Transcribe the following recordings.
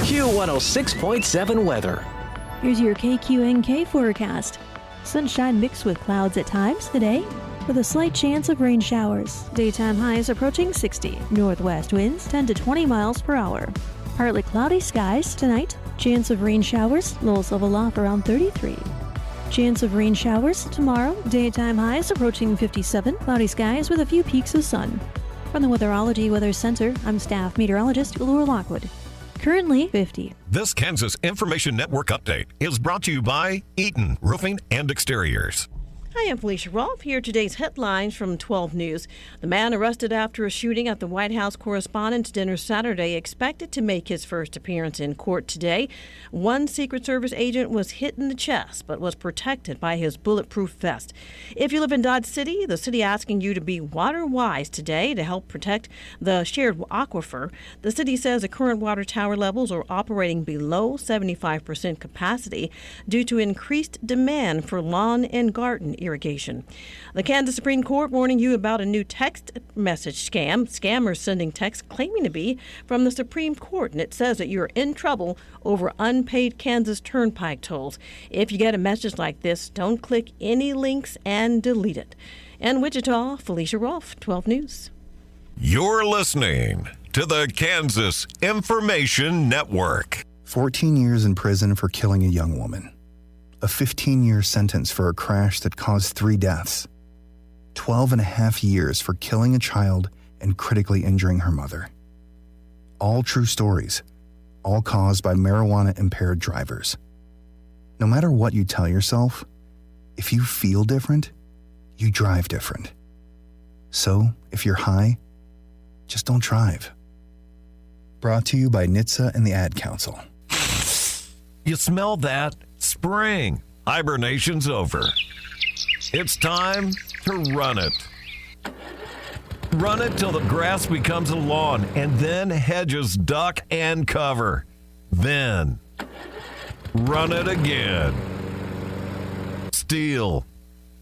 Q106.7 weather. Here's your KQNK forecast. Sunshine mixed with clouds at times today, with a slight chance of rain showers. Daytime highs approaching 60. Northwest winds 10 to 20 miles per hour. Partly cloudy skies tonight. Chance of rain showers. Lows level off around 33. Chance of rain showers tomorrow. Daytime highs approaching 57. Cloudy skies with a few peaks of sun. From the Weatherology Weather Center, I'm staff meteorologist Laura Lockwood. Currently 50. This Kansas Information Network update is brought to you by Eaton Roofing and Exteriors. Hi, I'm Felicia Rolfe. Here are today's headlines from 12 News. The man arrested after a shooting at the White House Correspondents' Dinner Saturday expected to make his first appearance in court today. One Secret Service agent was hit in the chest but was protected by his bulletproof vest. If you live in Dodge City, the city asking you to be water wise today to help protect the shared aquifer. The city says the current water tower levels are operating below 75% capacity due to increased demand for lawn and garden irrigation. The Kansas Supreme Court warning you about a new text message scam. Scammers sending texts claiming to be from the Supreme Court, and it says that you're in trouble over unpaid Kansas Turnpike tolls. If you get a message like this, don't click any links and delete it. In Wichita, Felicia Rolfe, 12 News. You're listening to the Kansas Information Network. 14 years in prison for killing a young woman. A 15-year sentence for a crash that caused 3 deaths. 12 and a half years for killing a child and critically injuring her mother. All true stories, all caused by marijuana-impaired drivers. No matter what you tell yourself, if you feel different, you drive different. So, if you're high, just don't drive. Brought to you by NHTSA and the Ad Council. You smell that? Spring. Hibernation's over. It's time to run it. Run it till the grass becomes a lawn and then hedges duck and cover. Then run it again. Steel.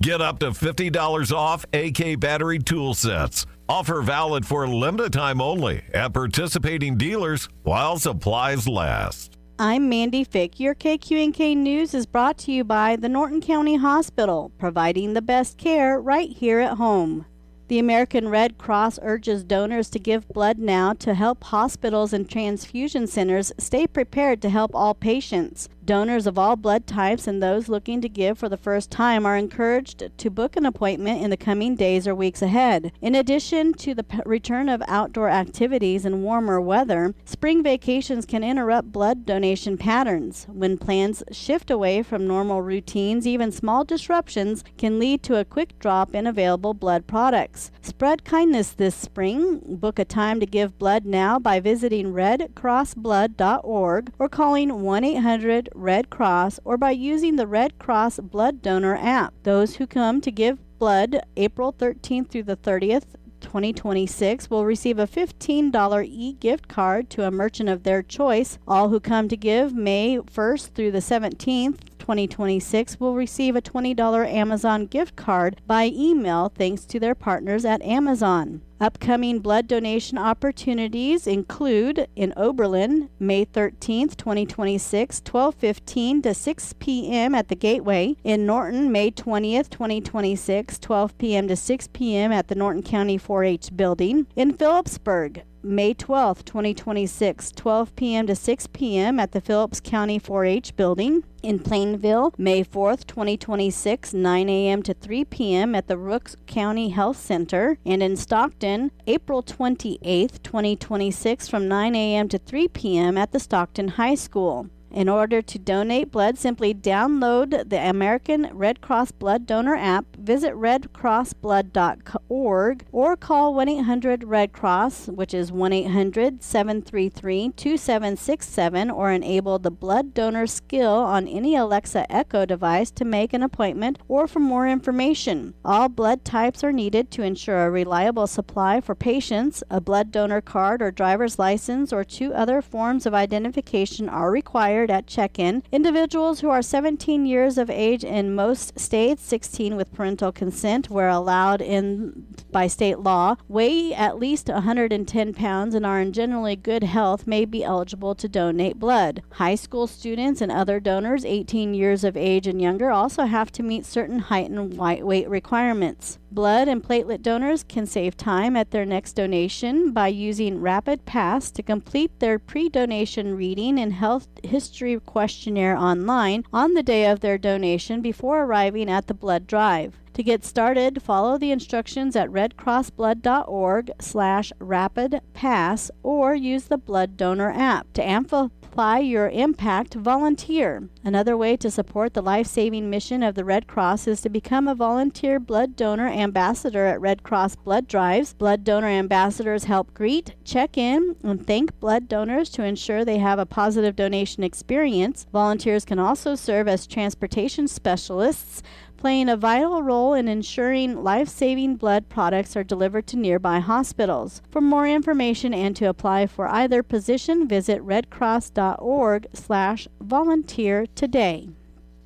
Get up to $50 off AK battery tool sets. Offer valid for a limited time only at participating dealers while supplies last. I'm Mandy Fick. Your KQNK News is brought to you by the Norton County Hospital, providing the best care right here at home. The American Red Cross urges donors to give blood now to help hospitals and transfusion centers stay prepared to help all patients. Donors of all blood types and those looking to give for the first time are encouraged to book an appointment in the coming days or weeks ahead. In addition to the return of outdoor activities and warmer weather, spring vacations can interrupt blood donation patterns. When plans shift away from normal routines, even small disruptions can lead to a quick drop in available blood products. Spread kindness this spring. Book a time to give blood now by visiting redcrossblood.org or calling 1-800-RED Cross or by using the Red Cross Blood Donor app. Those who come to give blood April 13th through the 30th, 2026 will receive a $15 e-gift card to a merchant of their choice. All who come to give May 1st through the 17th, 2026 will receive a $20 Amazon gift card by email thanks to their partners at Amazon. Upcoming blood donation opportunities include in Oberlin, May 13th, 2026, 12:15 to 6 p.m. at the Gateway. In Norton, May 20th, 2026, 12 p.m. to 6 p.m. at the Norton County 4-H building. In Phillipsburg, May 12th, 2026, 12 p.m. to 6 p.m. at the Phillips County 4-H building. In Plainville, May 4th, 2026, 9 a.m. to 3 p.m. at the Rooks County Health Center. And in Stockton, April 28th, 2026, from 9 a.m. to 3 p.m. at the Stockton High School. In order to donate blood, simply download the American Red Cross Blood Donor app, visit redcrossblood.org, or call 1-800-RED-CROSS, which is 1-800-733-2767, or enable the blood donor skill on any Alexa Echo device to make an appointment or for more information. All blood types are needed to ensure a reliable supply for patients. A blood donor card or driver's license or 2 other forms of identification are required at check-in. Individuals who are 17 years of age in most states, 16 with parental consent, were allowed in By state law, weigh at least 110 pounds and are in generally good health may be eligible to donate blood. High school students and other donors 18 years of age and younger also have to meet certain height and weight requirements. Blood and platelet donors can save time at their next donation by using Rapid Pass to complete their pre-donation reading and health history questionnaire online on the day of their donation before arriving at the blood drive. To get started, follow the instructions at redcrossblood.org/rapidpass or use the blood donor app. To amplify your impact, volunteer. Another way to support the life-saving mission of the Red Cross is to become a volunteer blood donor ambassador at Red Cross blood drives. Blood donor ambassadors help greet, check in, and thank blood donors to ensure they have a positive donation experience. Volunteers can also serve as transportation specialists, playing a vital role in ensuring life-saving blood products are delivered to nearby hospitals. For more information and to apply for either position, visit redcross.org/volunteer today.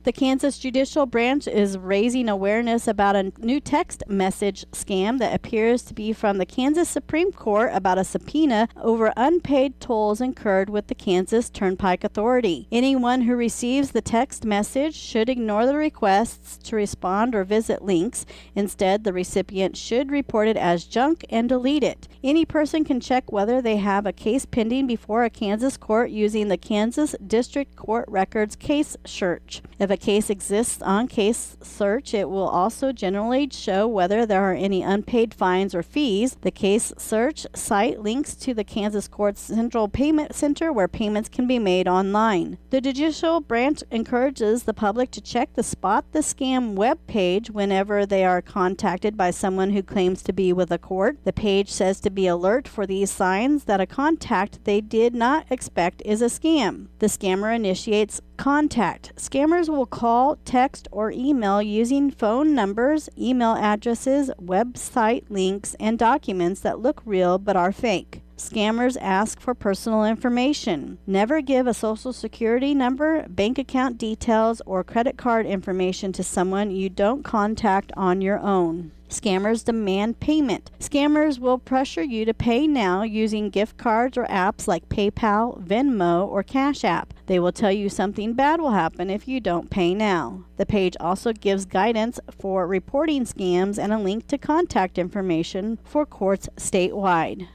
The Kansas Judicial Branch is raising awareness about a new text message scam that appears to be from the Kansas Supreme Court about a subpoena over unpaid tolls incurred with the Kansas Turnpike Authority. Anyone who receives the text message should ignore the requests to respond or visit links. Instead, the recipient should report it as junk and delete it. Any person can check whether they have a case pending before a Kansas court using the Kansas District Court Records case search. If a case exists on case search, it will also generally show whether there are any unpaid fines or fees. The case search site links to the Kansas Court's Central Payment Center where payments can be made online. The Judicial Branch encourages the public to check the Spot the Scam webpage whenever they are contacted by someone who claims to be with a court. The page says to be alert for these signs that a contact they did not expect is a scam. The scammer initiates contact. Scammers will call, text, or email using phone numbers, email addresses, website links, and documents that look real but are fake. Scammers ask for personal information. Never give a social security number, bank account details, or credit card information to someone you don't contact on your own. Scammers demand payment. Scammers will pressure you to pay now using gift cards or apps like PayPal, Venmo, or Cash App. They will tell you something bad will happen if you don't pay now. The page also gives guidance for reporting scams and a link to contact information for courts statewide.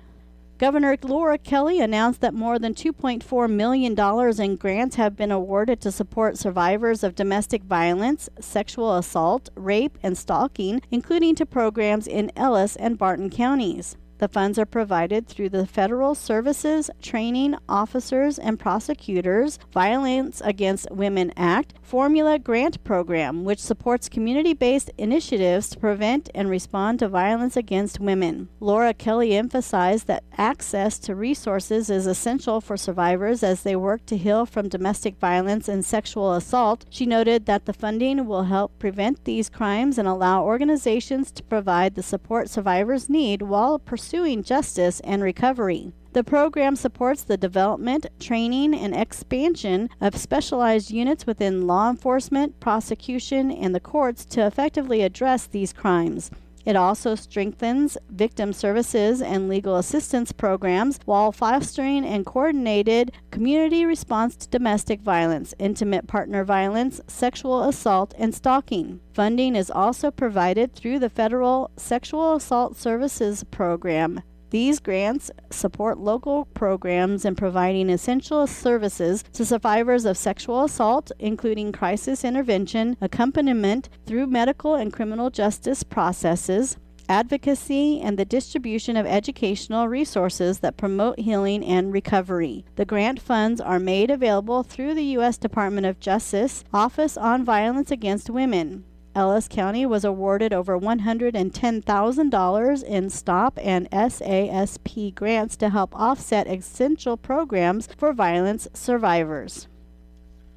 Governor Laura Kelly announced that more than $2.4 million in grants have been awarded to support survivors of domestic violence, sexual assault, rape, and stalking, including to programs in Ellis and Barton counties. The funds are provided through the Federal Services, Training, Officers, and Prosecutors Violence Against Women Act Formula Grant Program, which supports community-based initiatives to prevent and respond to violence against women. Laura Kelly emphasized that access to resources is essential for survivors as they work to heal from domestic violence and sexual assault. She noted that the funding will help prevent these crimes and allow organizations to provide the support survivors need while pursuing justice and recovery. The program supports the development, training, and expansion of specialized units within law enforcement, prosecution, and the courts to effectively address these crimes. It also strengthens victim services and legal assistance programs while fostering and coordinated community response to domestic violence, intimate partner violence, sexual assault, and stalking. Funding is also provided through the Federal Sexual Assault Services Program. These grants support local programs in providing essential services to survivors of sexual assault, including crisis intervention, accompaniment through medical and criminal justice processes, advocacy, and the distribution of educational resources that promote healing and recovery. The grant funds are made available through the U.S. Department of Justice Office on Violence Against Women. Ellis County was awarded over $110,000 in STOP and SASP grants to help offset essential programs for violence survivors.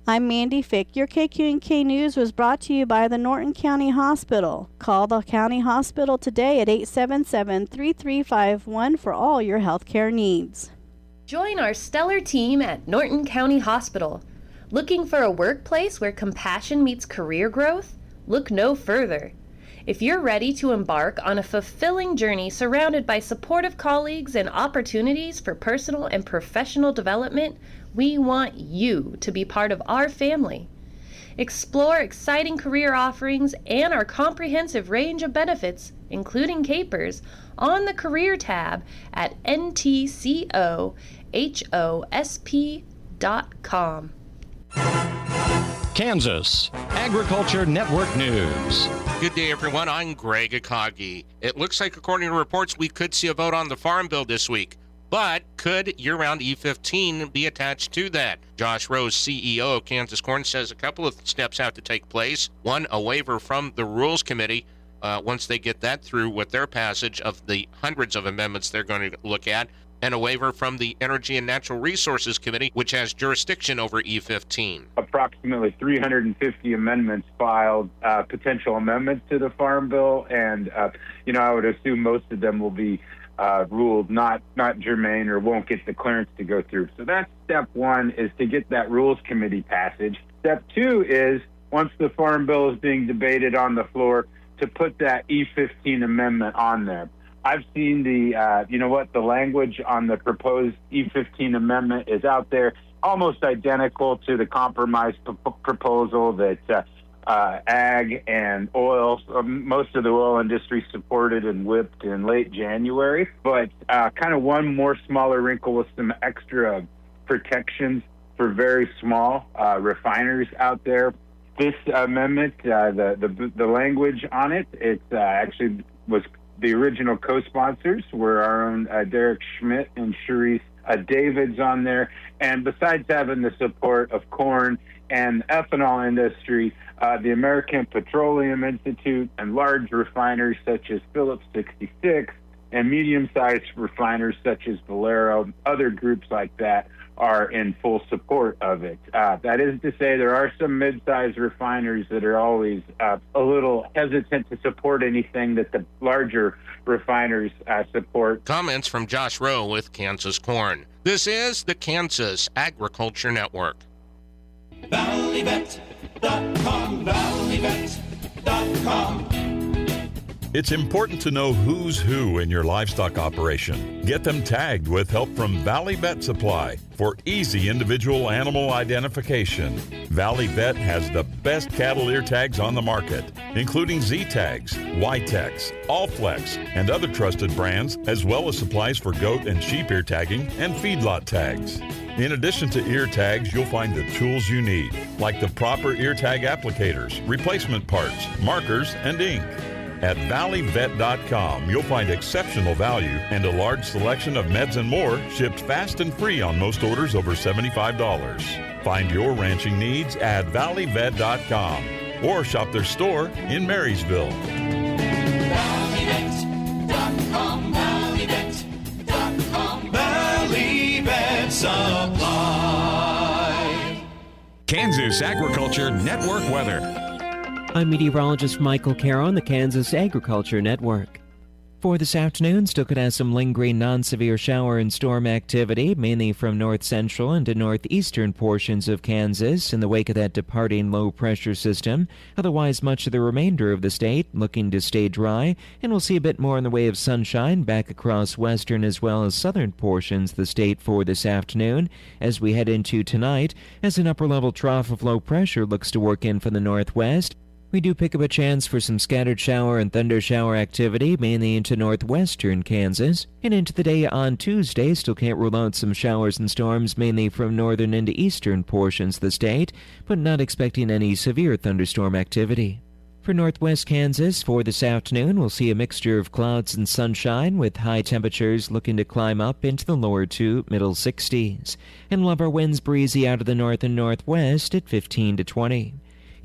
I'm Mandy Fick. Your KQNK News was brought to you by the Norton County Hospital. Call the county hospital today at 877-3351 for all your healthcare needs. Join our stellar team at Norton County Hospital. Looking for a workplace where compassion meets career growth? Look no further. If you're ready to embark on a fulfilling journey surrounded by supportive colleagues and opportunities for personal and professional development, we want you to be part of our family. Explore exciting career offerings and our comprehensive range of benefits, including capers, on the Career tab at ntcohosp.com. Kansas Agriculture Network News. Good day, everyone. I'm Greg Akagi. It looks like, according to reports, we could see a vote on the Farm Bill this week. But could year-round E15 be attached to that? Josh Rose, CEO of Kansas Corn, says a couple of steps have to take place. One, a waiver from the Rules Committee once they get that through with their passage of the hundreds of amendments they're going to look at, and a waiver from the Energy and Natural Resources Committee, which has jurisdiction over E15. Approximately 350 amendments filed, potential amendments to the Farm Bill, and I would assume most of them will be ruled not germane or won't get the clearance to go through. So that's step one, is to get that Rules Committee passage. Step two is, once the Farm Bill is being debated on the floor, to put that E15 amendment on there. I've seen the language on the proposed E15 amendment is out there, almost identical to the compromise proposal that ag and oil, most of the oil industry supported and whipped in late January. But kind of one more smaller wrinkle with some extra protections for very small refiners out there. This amendment, the language on it, actually was the original co-sponsors were our own Derek Schmidt and Sharice Davids on there. And besides having the support of corn and ethanol industry, the American Petroleum Institute and large refiners such as Phillips 66 and medium-sized refiners such as Valero, other groups like that, are in full support of it. That is to say, there are some mid-sized refiners that are always a little hesitant to support anything that the larger refiners support. Comments from Josh Rowe with Kansas Corn. This is the Kansas Agriculture Network. ValleyVet.com, ValleyVet.com. It's important to know who's who in your livestock operation. Get them tagged with help from Valley Vet Supply for easy individual animal identification. Valley Vet has the best cattle ear tags on the market, including Z-Tags, Y-Tex, Allflex, and other trusted brands, as well as supplies for goat and sheep ear tagging and feedlot tags. In addition to ear tags, you'll find the tools you need, like the proper ear tag applicators, replacement parts, markers, and ink. At ValleyVet.com, you'll find exceptional value and a large selection of meds and more shipped fast and free on most orders over $75. Find your ranching needs at ValleyVet.com or shop their store in Marysville. ValleyVet.com, ValleyVet.com, Valley Vet Supply. Kansas Agriculture Network weather. I'm meteorologist Michael Carroll on the Kansas Agriculture Network. For this afternoon, still could have some lingering non-severe shower and storm activity, mainly from north central into northeastern portions of Kansas in the wake of that departing low-pressure system. Otherwise, much of the remainder of the state looking to stay dry, and we'll see a bit more in the way of sunshine back across western as well as southern portions of the state for this afternoon as we head into tonight, as an upper-level trough of low pressure looks to work in from the northwest. We do pick up a chance for some scattered shower and thunder shower activity, mainly into northwestern Kansas. And into the day on Tuesday, still can't rule out some showers and storms, mainly from northern into eastern portions of the state, but not expecting any severe thunderstorm activity. For northwest Kansas, for this afternoon, we'll see a mixture of clouds and sunshine, with high temperatures looking to climb up into the lower to middle 60s. And we'll have our winds breezy out of the north and northwest at 15 to 20.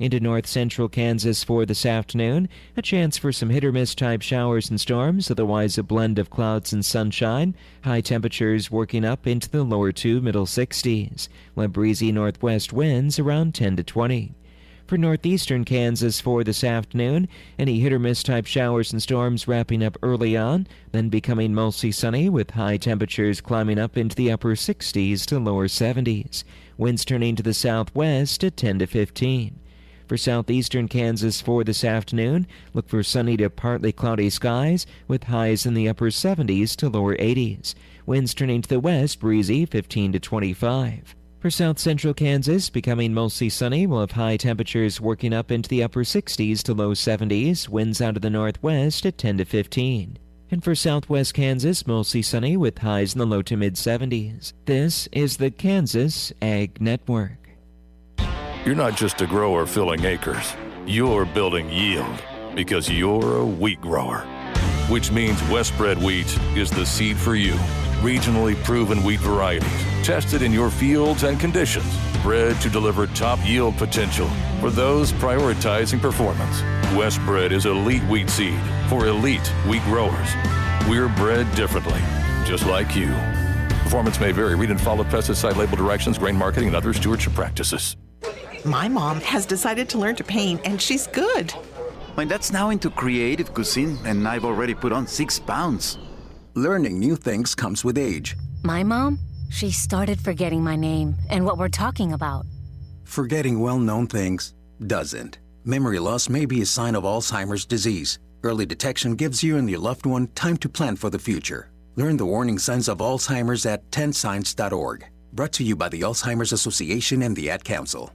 Into north-central Kansas for this afternoon, a chance for some hit-or-miss type showers and storms, otherwise a blend of clouds and sunshine. High temperatures working up into the lower to middle 60s, while breezy northwest winds around 10 to 20. For northeastern Kansas for this afternoon, any hit-or-miss type showers and storms wrapping up early on, then becoming mostly sunny with high temperatures climbing up into the upper 60s to lower 70s. Winds turning to the southwest at 10 to 15. For southeastern Kansas for this afternoon, look for sunny to partly cloudy skies with highs in the upper 70s to lower 80s. Winds turning to the west, breezy 15 to 25. For south central Kansas, becoming mostly sunny, we'll have high temperatures working up into the upper 60s to low 70s, winds out of the northwest at 10 to 15. And for southwest Kansas, mostly sunny with highs in the low to mid 70s. This is the Kansas Ag Network. You're not just a grower filling acres. You're building yield because you're a wheat grower, which means Westbred wheat is the seed for you. Regionally proven wheat varieties, tested in your fields and conditions, bred to deliver top yield potential for those prioritizing performance. Westbred is elite wheat seed for elite wheat growers. We're bred differently, just like you. Performance may vary. Read and follow pesticide label directions, grain marketing, and other stewardship practices. My mom has decided to learn to paint, and she's good. My dad's now into creative cuisine, and I've already put on 6 pounds. Learning new things comes with age. My mom, she started forgetting my name and what we're talking about. Forgetting well-known things doesn't. Memory loss may be a sign of Alzheimer's disease. Early detection gives you and your loved one time to plan for the future. Learn the warning signs of Alzheimer's at 10signs.org. Brought to you by the Alzheimer's Association and the Ad Council.